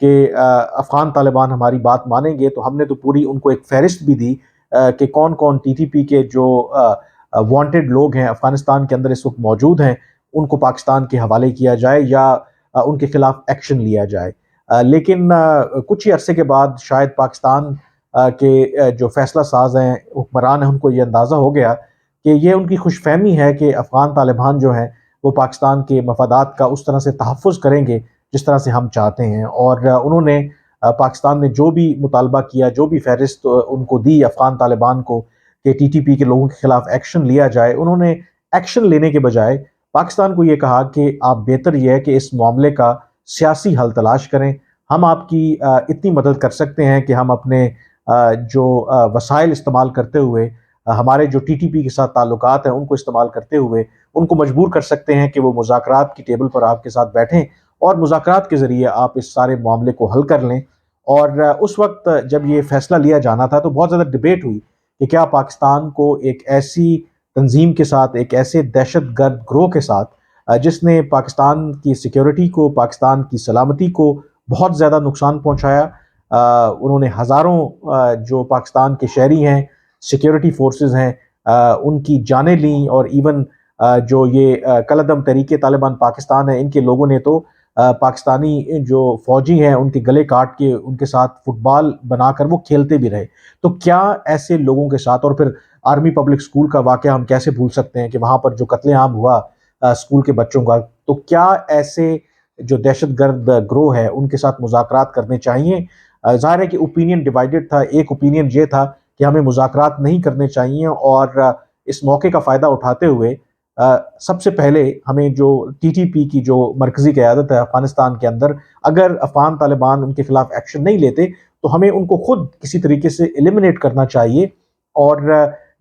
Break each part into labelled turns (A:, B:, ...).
A: کہ افغان طالبان ہماری بات مانیں گے، تو ہم نے تو پوری ان کو ایک فہرست بھی دی کہ کون کون ٹی ٹی پی کے جو وانٹڈ لوگ ہیں افغانستان کے اندر اس وقت موجود ہیں، ان کو پاکستان کے حوالے کیا جائے یا ان کے خلاف ایکشن لیا جائے۔ لیکن کچھ ہی عرصے کے بعد شاید پاکستان کے جو فیصلہ ساز ہیں، حکمران ہیں، ان کو یہ اندازہ ہو گیا کہ یہ ان کی خوش فہمی ہے کہ افغان طالبان جو ہیں وہ پاکستان کے مفادات کا اس طرح سے تحفظ کریں گے جس طرح سے ہم چاہتے ہیں، اور انہوں نے پاکستان نے جو بھی مطالبہ کیا، جو بھی فہرست ان کو دی افغان طالبان کو کہ ٹی ٹی پی کے لوگوں کے خلاف ایکشن لیا جائے، انہوں نے ایکشن لینے کے بجائے پاکستان کو یہ کہا کہ آپ بہتر یہ ہے کہ اس معاملے کا سیاسی حل تلاش کریں، ہم آپ کی اتنی مدد کر سکتے ہیں کہ ہم اپنے جو وسائل استعمال کرتے ہوئے ہمارے جو ٹی ٹی پی کے ساتھ تعلقات ہیں ان کو استعمال کرتے ہوئے ان کو مجبور کر سکتے ہیں کہ وہ مذاکرات کی ٹیبل پر آپ کے ساتھ بیٹھیں اور مذاکرات کے ذریعے آپ اس سارے معاملے کو حل کر لیں۔ اور اس وقت جب یہ فیصلہ لیا جانا تھا تو بہت زیادہ ڈبیٹ ہوئی کہ کیا پاکستان کو ایک ایسی تنظیم کے ساتھ، ایک ایسے دہشت گرد گروہ کے ساتھ جس نے پاکستان کی سیکیورٹی کو، پاکستان کی سلامتی کو بہت زیادہ نقصان پہنچایا، انہوں نے ہزاروں جو پاکستان کے شہری ہیں، سیکیورٹی فورسز ہیں، ان کی جانیں لیں، اور ایون جو یہ کالعدم تحریک طالبان پاکستان ہے ان کے لوگوں نے تو پاکستانی جو فوجی ہیں ان کے گلے کاٹ کے ان کے ساتھ فٹ بال بنا کر وہ کھیلتے بھی رہے۔ تو کیا ایسے لوگوں کے ساتھ، اور پھر آرمی پبلک اسکول کا واقعہ ہم کیسے بھول سکتے ہیں کہ وہاں پر جو قتل عام ہوا اسکول کے بچوں کا، تو کیا ایسے جو دہشت گرد گروہ ہے ان کے ساتھ مذاکرات کرنے چاہیے؟ ظاہر ہے کہ اوپینین ڈیوائیڈڈ تھا، ایک اوپینین یہ تھا کہ ہمیں مذاکرات نہیں کرنے چاہیے، اور اس موقع کا فائدہ اٹھاتے ہوئے سب سے پہلے ہمیں جو ٹی ٹی پی کی جو مرکزی قیادت ہے افغانستان کے اندر، اگر افغان طالبان ان کے خلاف ایکشن نہیں لیتے تو ہمیں ان کو خود کسی طریقے سے ایلیمنیٹ کرنا چاہیے، اور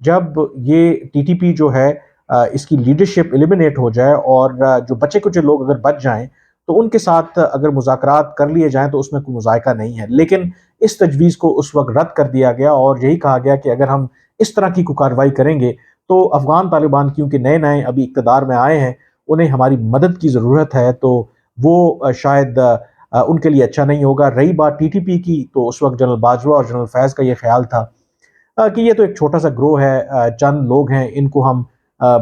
A: جب یہ ٹی ٹی پی جو ہے اس کی لیڈرشپ ایلیمنیٹ ہو جائے اور جو بچے کچھ لوگ اگر بچ جائیں تو ان کے ساتھ اگر مذاکرات کر لیے جائیں تو اس میں کوئی مذائقہ نہیں ہے۔ لیکن اس تجویز کو اس وقت رد کر دیا گیا اور یہی کہا گیا کہ اگر ہم اس طرح کی کوئی کارروائی کریں گے تو افغان طالبان کیونکہ نئے نئے ابھی اقتدار میں آئے ہیں، انہیں ہماری مدد کی ضرورت ہے، تو وہ شاید ان کے لیے اچھا نہیں ہوگا۔ رہی بات ٹی ٹی پی کی، تو اس وقت جنرل باجوہ اور جنرل فیض کا یہ خیال تھا کہ یہ تو ایک چھوٹا سا گروہ ہے، چند لوگ ہیں، ان کو ہم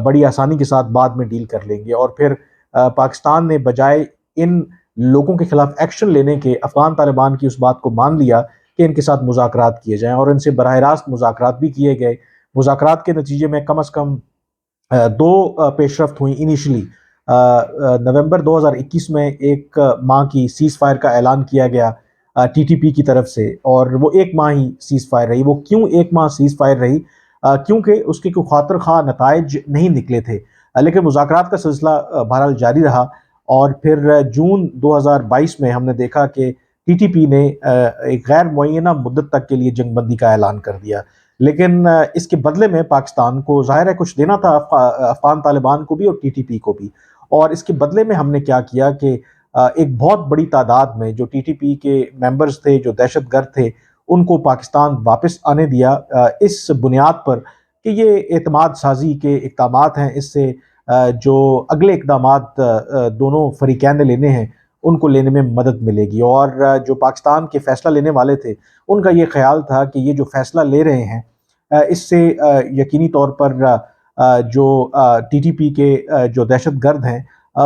A: بڑی آسانی کے ساتھ بعد میں ڈیل کر لیں گے، اور پھر پاکستان نے بجائے ان لوگوں کے خلاف ایکشن لینے کے افغان طالبان کی اس بات کو مان لیا کہ ان کے ساتھ مذاکرات کیے جائیں، اور ان سے براہ راست مذاکرات بھی کیے گئے۔ مذاکرات کے نتیجے میں کم از کم دو پیش رفت ہوئیں انیشلی۔ نومبر 2021 میں ایک ماہ کی سیز فائر کا اعلان کیا گیا ٹی ٹی پی کی طرف سے، اور وہ ایک ماہ ہی سیز فائر رہی۔ وہ کیوں ایک ماہ سیز فائر رہی؟ کیونکہ اس کے کوئی خاطر خواہ نتائج نہیں نکلے تھے، لیکن مذاکرات کا سلسلہ بہرحال جاری رہا، اور پھر جون 2022 میں ہم نے دیکھا کہ ٹی ٹی پی نے ایک غیر معینہ مدت تک کے لیے جنگ بندی کا اعلان کر دیا، لیکن اس کے بدلے میں پاکستان کو ظاہر ہے کچھ دینا تھا، افغان طالبان کو بھی اور ٹی ٹی پی کو بھی، اور اس کے بدلے میں ہم نے کیا کیا کہ ایک بہت بڑی تعداد میں جو ٹی ٹی پی کے ممبرز تھے، جو دہشت گرد تھے، ان کو پاکستان واپس آنے دیا اس بنیاد پر کہ یہ اعتماد سازی کے اقدامات ہیں، اس سے جو اگلے اقدامات دونوں فریقین نے لینے ہیں ان کو لینے میں مدد ملے گی۔ اور جو پاکستان کے فیصلہ لینے والے تھے ان کا یہ خیال تھا کہ یہ جو فیصلہ لے رہے ہیں اس سے یقینی طور پر جو ٹی ٹی پی کے جو دہشت گرد ہیں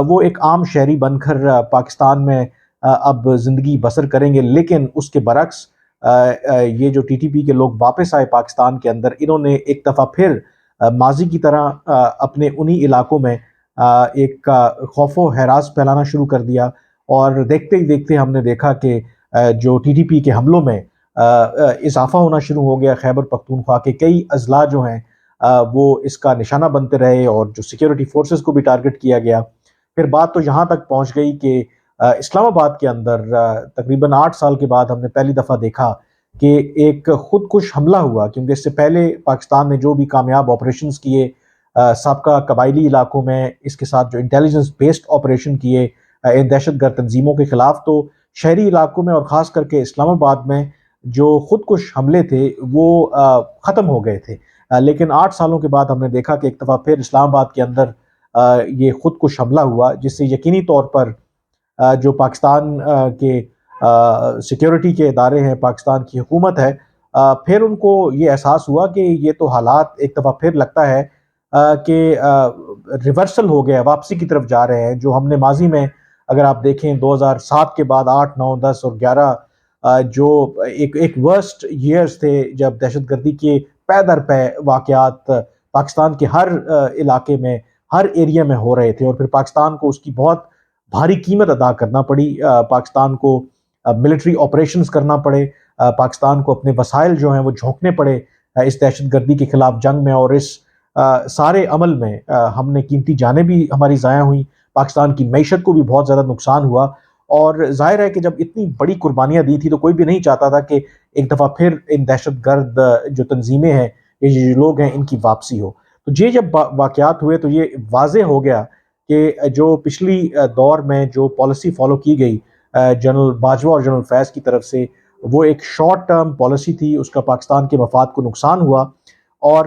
A: وہ ایک عام شہری بن کر پاکستان میں اب زندگی بسر کریں گے، لیکن اس کے برعکس یہ جو ٹی ٹی پی کے لوگ واپس آئے پاکستان کے اندر، انہوں نے ایک دفعہ پھر ماضی کی طرح اپنے انہی علاقوں میں ایک خوف و ہراس پھیلانا شروع کر دیا، اور دیکھتے ہی دیکھتے ہم نے دیکھا کہ جو ٹی ٹی پی کے حملوں میں اضافہ ہونا شروع ہو گیا۔ خیبر پختونخوا کے کئی اضلاع جو ہیں وہ اس کا نشانہ بنتے رہے، اور جو سیکیورٹی فورسز کو بھی ٹارگٹ کیا گیا۔ پھر بات تو یہاں تک پہنچ گئی کہ اسلام آباد کے اندر تقریباً 8 سال کے بعد ہم نے پہلی دفعہ دیکھا کہ ایک خود کش حملہ ہوا، کیونکہ اس سے پہلے پاکستان نے جو بھی کامیاب آپریشنز کیے سابقہ قبائلی علاقوں میں، اس کے ساتھ جو انٹیلیجنس بیسڈ آپریشن کیے ان دہشت گرد تنظیموں کے خلاف، تو شہری علاقوں میں اور خاص کر کے اسلام آباد میں جو خود کش حملے تھے وہ ختم ہو گئے تھے۔ لیکن 8 سالوں کے بعد ہم نے دیکھا کہ ایک دفعہ پھر اسلام آباد کے اندر یہ خود کش حملہ ہوا، جس سے یقینی طور پر جو پاکستان کے سیکیورٹی کے ادارے ہیں، پاکستان کی حکومت ہے، پھر ان کو یہ احساس ہوا کہ یہ تو حالات ایک دفعہ پھر لگتا ہے کہ ریورسل ہو گیا، واپسی کی طرف جا رہے ہیں، جو ہم نے ماضی میں اگر آپ دیکھیں 2007 کے بعد 8، 9، 10 اور 11 جو ایک ورسٹ ایئرز تھے، جب دہشت گردی کے پے در پے واقعات پاکستان کے ہر علاقے میں، ہر ایریا میں ہو رہے تھے، اور پھر پاکستان کو اس کی بہت بھاری قیمت ادا کرنا پڑی، پاکستان کو ملٹری آپریشنز کرنا پڑے، پاکستان کو اپنے وسائل جو ہیں وہ جھونکنے پڑے اس دہشت گردی کے خلاف جنگ میں، اور اس سارے عمل میں ہم نے قیمتی جانیں بھی ہماری ضائع ہوئیں، پاکستان کی معیشت کو بھی بہت زیادہ نقصان ہوا، اور ظاہر ہے کہ جب اتنی بڑی قربانیاں دی تھی تو کوئی بھی نہیں چاہتا تھا کہ ایک دفعہ پھر ان دہشت گرد جو تنظیمیں ہیں، یہ جو لوگ ہیں، ان کی واپسی ہو۔ تو یہ جب واقعات ہوئے تو یہ واضح ہو گیا کہ جو پچھلی دور میں جو پالیسی فالو کی گئی جنرل باجوہ اور جنرل فیض کی طرف سے، وہ ایک شارٹ ٹرم پالیسی تھی، اس کا پاکستان کے مفاد کو نقصان ہوا، اور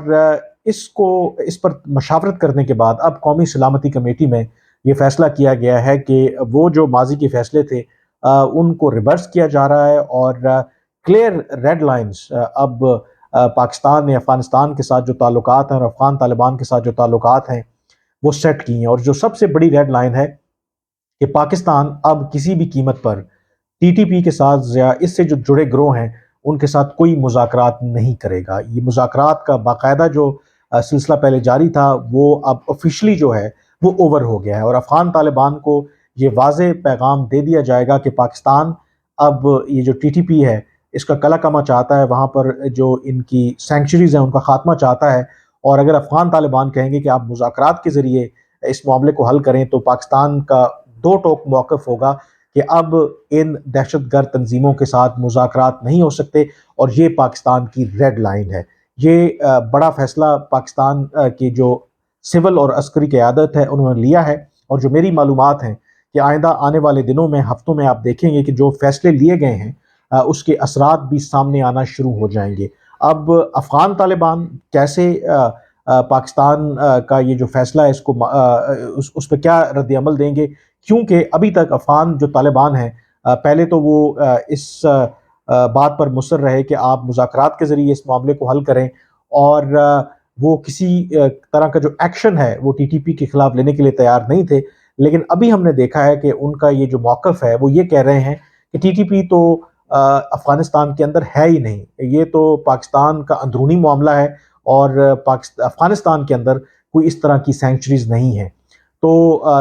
A: اس پر مشاورت کرنے کے بعد اب قومی سلامتی کمیٹی میں یہ فیصلہ کیا گیا ہے کہ وہ جو ماضی کے فیصلے تھے ان کو ریورس کیا جا رہا ہے، اور کلیئر ریڈ لائنز اب پاکستان نے افغانستان کے ساتھ جو تعلقات ہیں اور افغان طالبان کے ساتھ جو تعلقات ہیں وہ سیٹ کی ہیں، اور جو سب سے بڑی ریڈ لائن ہے کہ پاکستان اب کسی بھی قیمت پر ٹی ٹی پی کے ساتھ یا اس سے جو جڑے گروہ ہیں ان کے ساتھ کوئی مذاکرات نہیں کرے گا۔ یہ مذاکرات کا باقاعدہ جو سلسلہ پہلے جاری تھا وہ اب آفیشلی جو ہے وہ اوور ہو گیا ہے، اور افغان طالبان کو یہ واضح پیغام دے دیا جائے گا کہ پاکستان اب یہ جو ٹی ٹی پی ہے اس کا کلا کما چاہتا ہے، وہاں پر جو ان کی سینکچریز ہیں ان کا خاتمہ چاہتا ہے، اور اگر افغان طالبان کہیں گے کہ آپ مذاکرات کے ذریعے اس معاملے کو حل کریں تو پاکستان کا دو ٹوک موقف ہوگا کہ اب ان دہشت گرد تنظیموں کے ساتھ مذاکرات نہیں ہو سکتے، اور یہ پاکستان کی ریڈ لائن ہے۔ یہ بڑا فیصلہ پاکستان کی جو سول اور عسکری قیادت ہے انہوں نے لیا ہے، اور جو میری معلومات ہیں کہ آئندہ آنے والے دنوں میں، ہفتوں میں آپ دیکھیں گے کہ جو فیصلے لیے گئے ہیں اس کے اثرات بھی سامنے آنا شروع ہو جائیں گے۔ اب افغان طالبان کیسے پاکستان کا یہ جو فیصلہ ہے اس پہ کیا رد عمل دیں گے، کیونکہ ابھی تک افغان جو طالبان ہیں پہلے تو وہ اس بات پر مصر رہے کہ آپ مذاکرات کے ذریعے اس معاملے کو حل کریں، اور وہ کسی طرح کا جو ایکشن ہے وہ ٹی ٹی پی کے خلاف لینے کے لیے تیار نہیں تھے، لیکن ابھی ہم نے دیکھا ہے کہ ان کا یہ جو موقف ہے وہ یہ کہہ رہے ہیں کہ ٹی ٹی پی تو افغانستان کے اندر ہے ہی نہیں، یہ تو پاکستان کا اندرونی معاملہ ہے، اور افغانستان کے اندر کوئی اس طرح کی سینکچریز نہیں ہے۔ تو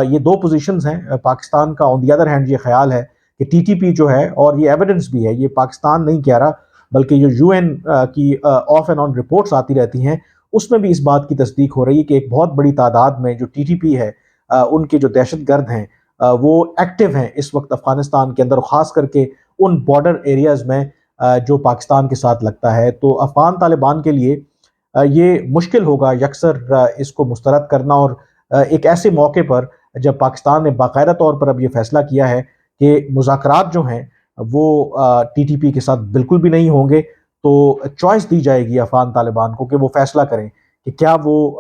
A: یہ دو پوزیشنز ہیں پاکستان کا۔ آن دی ادر ہینڈ یہ خیال ہے کہ ٹی ٹی پی جو ہے، اور یہ ایویڈنس بھی ہے، یہ پاکستان نہیں کہہ رہا بلکہ جو یو این کی آف اینڈ آن رپورٹس آتی رہتی ہیں اس میں بھی اس بات کی تصدیق ہو رہی ہے کہ ایک بہت بڑی تعداد میں جو ٹی ٹی پی ہے ان کے جو دہشت گرد ہیں وہ ایکٹیو ہیں اس وقت افغانستان کے اندر، اور خاص کر کے ان بارڈر ایریاز میں جو پاکستان کے ساتھ لگتا ہے۔ تو افغان طالبان کے لیے یہ مشکل ہوگا یکسر اس کو مسترد کرنا، اور ایک ایسے موقع پر جب پاکستان نے باقاعدہ طور پر اب یہ فیصلہ کیا ہے کہ مذاکرات جو ہیں وہ ٹی ٹی پی کے ساتھ بالکل بھی نہیں ہوں گے، تو چوائس دی جائے گی افغان طالبان کو کہ وہ فیصلہ کریں کہ کیا وہ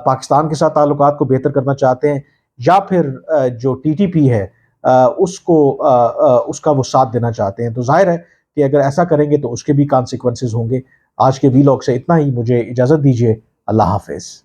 A: پاکستان کے ساتھ تعلقات کو بہتر کرنا چاہتے ہیں، یا پھر جو ٹی ٹی پی ہے اس کا وہ ساتھ دینا چاہتے ہیں۔ تو ظاہر ہے کہ اگر ایسا کریں گے تو اس کے بھی کانسیکوینسز ہوں گے۔ آج کے وی لاگ سے اتنا ہی، مجھے اجازت دیجیے، اللہ حافظ۔